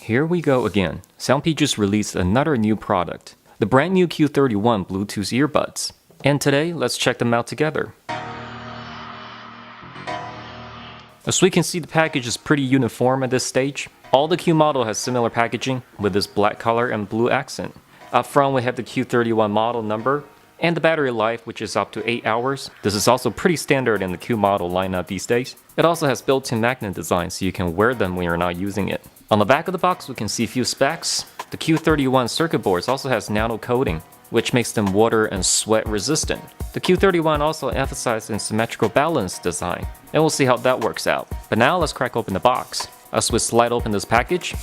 Here we go again. SoundPEATS just released another new product, the brand new Q31 Bluetooth earbuds. And today, let's check them out together. As we can see, the package is pretty uniform at this stage. All the Q model has similar packaging with this black color and blue accent. Up front we have the Q31 model number and the battery life, which is up to 8 hours. This is also pretty standard in the Q model lineup these days. It also has built-in magnet design so you can wear them when you're not using it. On the back of the box we can see a few specs. The Q31 circuit boards also has nano coating, which makes them water and sweat resistant. The Q31 also emphasizes symmetrical balance design, and we'll see how that works out. But now let's crack open the box. As we slide open this package,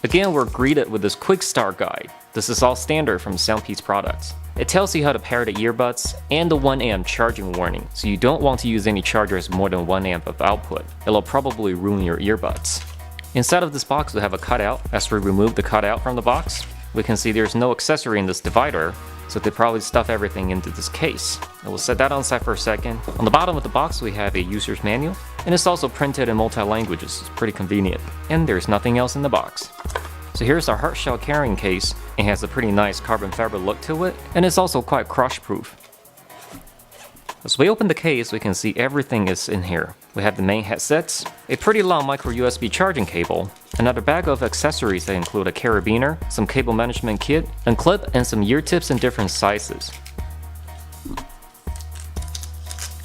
again we're greeted with this quick start guide. This is all standard from SoundPEATS products. It tells you how to pair the earbuds and the 1 amp charging warning, so you don't want to use any chargers more than 1 amp of output. It'll probably ruin your earbuds. Inside of this box we have a cutout. As we remove the cutout from the box, we can see there's no accessory in this divider, so they probably stuff everything into this case. And we'll set that on side for a second. On the bottom of the box we have a user's manual, and it's also printed in multi-languages. It's pretty convenient. And there's nothing else in the box. So here's our hard shell carrying case. It has a pretty nice carbon fiber look to it, and it's also quite crush proof. As we open the case, we can see everything is in here. We have the main headsets, a pretty long micro USB charging cable, another bag of accessories that include a carabiner, some cable management kit, a clip, and some ear tips in different sizes.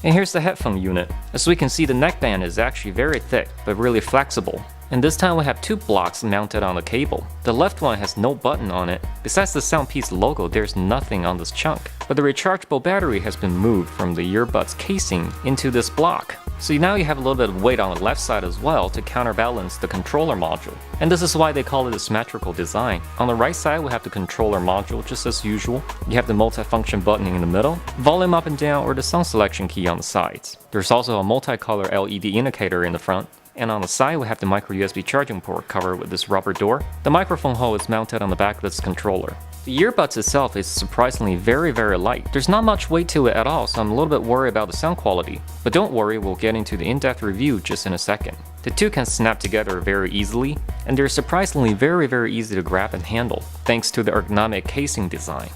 And here's the headphone unit. As we can see, the neckband is actually very thick, but really flexible. And this time we have 2 blocks mounted on the cable. The left one has no button on it. Besides the SoundPEATS logo, there's nothing on this chunk. But the rechargeable battery has been moved from the earbuds casing into this block. So now you have a little bit of weight on the left side as well to counterbalance the controller module. And this is why they call it a symmetrical design. On the right side we have the controller module just as usual. You have the multifunction button in the middle, volume up and down, or the sound selection key on the sides. There's also a multicolor LED indicator in the front. And on the side we have the micro USB charging port covered with this rubber door. The microphone hole is mounted on the back of this controller. The earbuds itself is surprisingly very light. There's not much weight to it at all, so I'm a little bit worried about the sound quality. But don't worry, we'll get into the in-depth review just in a second. The two can snap together very easily, and they're surprisingly very easy to grab and handle, thanks to the ergonomic casing design.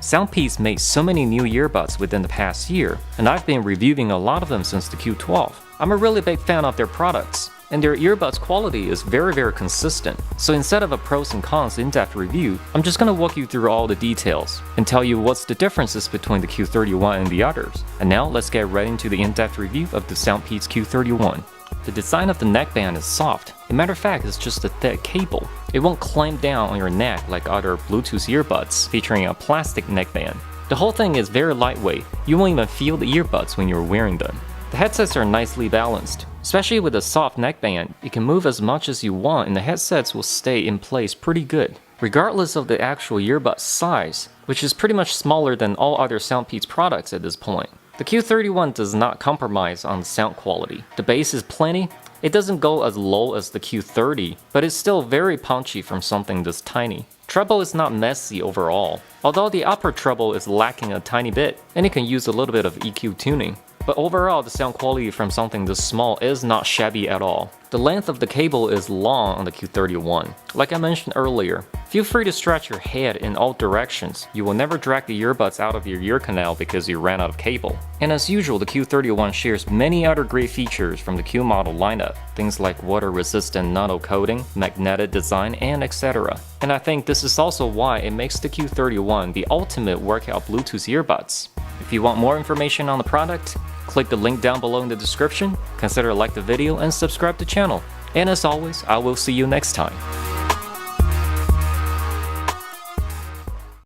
SoundPEATS made so many new earbuds within the past year, and I've been reviewing a lot of them since the Q12. I'm a really big fan of their products, and their earbuds quality is very consistent. So instead of a pros and cons in-depth review, I'm just gonna walk you through all the details and tell you what's the differences between the Q31 and the others. And now let's get right into the in-depth review of the SoundPEATS Q31. The design of the neckband is soft. As a matter of fact, it's just a thick cable. It won't clamp down on your neck like other Bluetooth earbuds featuring a plastic neckband. The whole thing is very lightweight. You won't even feel the earbuds when you're wearing them. The headsets are nicely balanced. Especially with a soft neckband, you can move as much as you want and the headsets will stay in place pretty good, regardless of the actual earbud size, which is pretty much smaller than all other SoundPEATS products at this point. The Q31 does not compromise on the sound quality. The bass is plenty. It doesn't go as low as the Q30, but it's still very punchy from something this tiny. Treble is not messy overall, although the upper treble is lacking a tiny bit, and it can use a little bit of EQ tuning. But overall, the sound quality from something this small is not shabby at all. The length of the cable is long on the Q31. Like I mentioned earlier, feel free to stretch your head in all directions. You will never drag the earbuds out of your ear canal because you ran out of cable. And as usual, the Q31 shares many other great features from the Q model lineup, things like water-resistant nano coating, magnetic design, and etc. And I think this is also why it makes the Q31 the ultimate workout Bluetooth earbuds. If you want more information on the product, click the link down below in the description, consider like the video, and subscribe to the channel. And as always, I will see you next time.